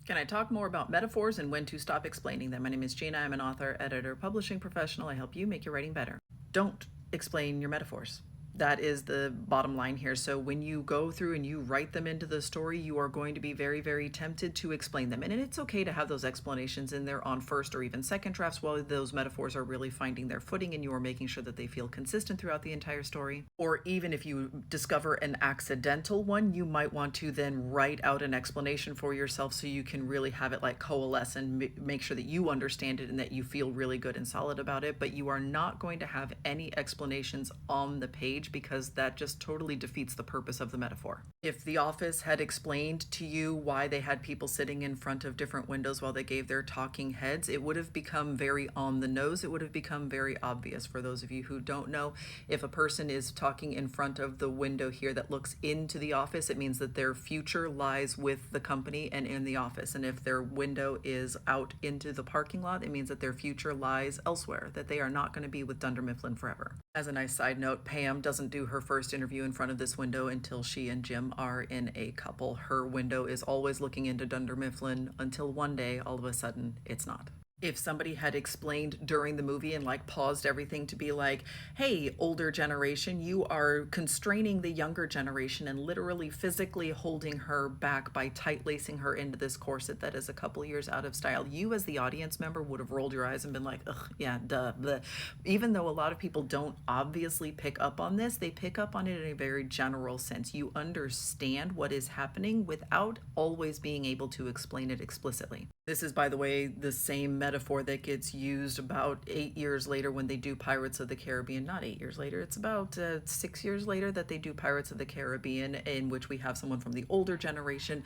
Can I talk more about metaphors and when to stop explaining them? My name is Gina. I'm an author, editor, publishing professional. I help you make your writing better. Don't explain your metaphors. That is the bottom line here. So when you go through and you write them into the story, you are going to be very, very tempted to explain them. And it's okay to have those explanations in there on first or even second drafts while those metaphors are really finding their footing and you are making sure that they feel consistent throughout the entire story. Or even if you discover an accidental one, you might want to then write out an explanation for yourself so you can really have it like coalesce and make sure that you understand it and that you feel really good and solid about it. But you are not going to have any explanations on the page because that just totally defeats the purpose of the metaphor. If The Office had explained to you why they had people sitting in front of different windows while they gave their talking heads, it would have become very on the nose. It would have become very obvious. For those of you who don't know, if a person is talking in front of the window here that looks into the office, it means that their future lies with the company and in the office. And if their window is out into the parking lot, it means that their future lies elsewhere, that they are not going to be with Dunder Mifflin forever. As a nice side note, Pam doesn't do her first interview in front of this window until she and Jim are in a couple. Her window is always looking into Dunder Mifflin until one day, all of a sudden, it's not. If somebody had explained during the movie and like paused everything to be like, hey, older generation, you are constraining the younger generation and literally physically holding her back by tight lacing her into this corset that is a couple years out of style, you as the audience member would have rolled your eyes and been like, ugh, yeah, duh. Bleh. Even though a lot of people don't obviously pick up on this, they pick up on it in a very general sense. You understand what is happening without always being able to explain it explicitly. This is, by the way, the same metaphor that gets used about 8 years later when they do Pirates of the Caribbean. Not 8 years later, it's about 6 years later that they do Pirates of the Caribbean, in which we have someone from the older generation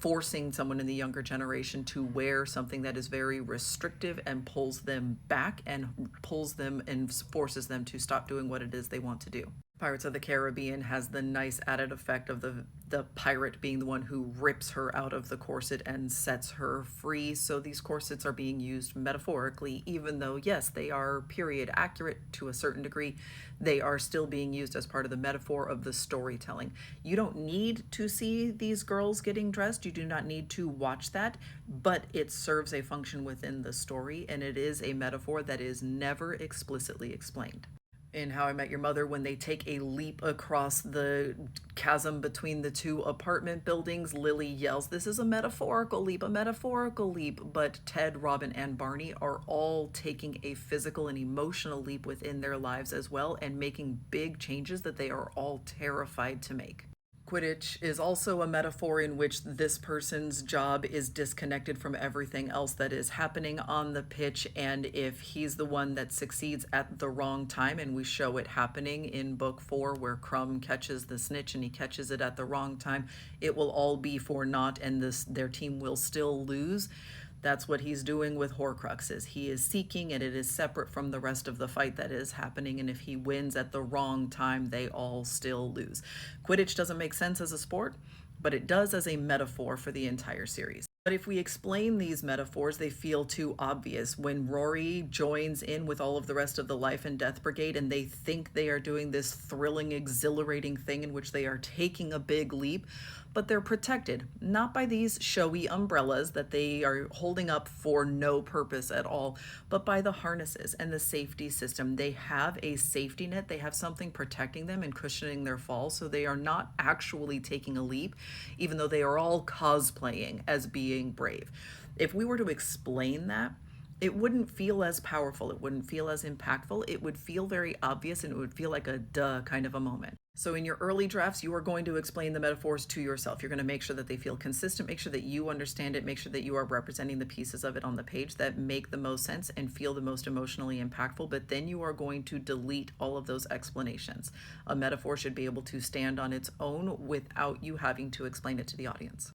forcing someone in the younger generation to wear something that is very restrictive and pulls them back and pulls them and forces them to stop doing what it is they want to do. Pirates of the Caribbean has the nice added effect of the pirate being the one who rips her out of the corset and sets her free. So these corsets are being used metaphorically, even though, yes, they are period accurate to a certain degree. They are still being used as part of the metaphor of the storytelling. You don't need to see these girls getting dressed. You do not need to watch that, but it serves a function within the story, and it is a metaphor that is never explicitly explained. In How I Met Your Mother, when they take a leap across the chasm between the two apartment buildings, Lily yells, "This is a metaphorical leap, a metaphorical leap." But Ted, Robin, and Barney are all taking a physical and emotional leap within their lives as well and making big changes that they are all terrified to make. Quidditch is also a metaphor in which this person's job is disconnected from everything else that is happening on the pitch, and if he's the one that succeeds at the wrong time, and we show it happening in book 4 where Crumb catches the snitch and he catches it at the wrong time, it will all be for naught and their team will still lose. That's what he's doing with Horcruxes. He is seeking, and it is separate from the rest of the fight that is happening, and if he wins at the wrong time, they all still lose. Quidditch doesn't make sense as a sport, but it does as a metaphor for the entire series. But if we explain these metaphors, they feel too obvious. When Rory joins in with all of the rest of the Life and Death Brigade and they think they are doing this thrilling, exhilarating thing in which they are taking a big leap, but they're protected, not by these showy umbrellas that they are holding up for no purpose at all, but by the harnesses and the safety system. They have a safety net, they have something protecting them and cushioning their fall, so they are not actually taking a leap, even though they are all cosplaying as being brave. If we were to explain that, it wouldn't feel as powerful, it wouldn't feel as impactful, it would feel very obvious, and it would feel like a duh kind of a moment. So in your early drafts, you are going to explain the metaphors to yourself. You're going to make sure that they feel consistent, make sure that you understand it, make sure that you are representing the pieces of it on the page that make the most sense and feel the most emotionally impactful, but then you are going to delete all of those explanations. A metaphor should be able to stand on its own without you having to explain it to the audience.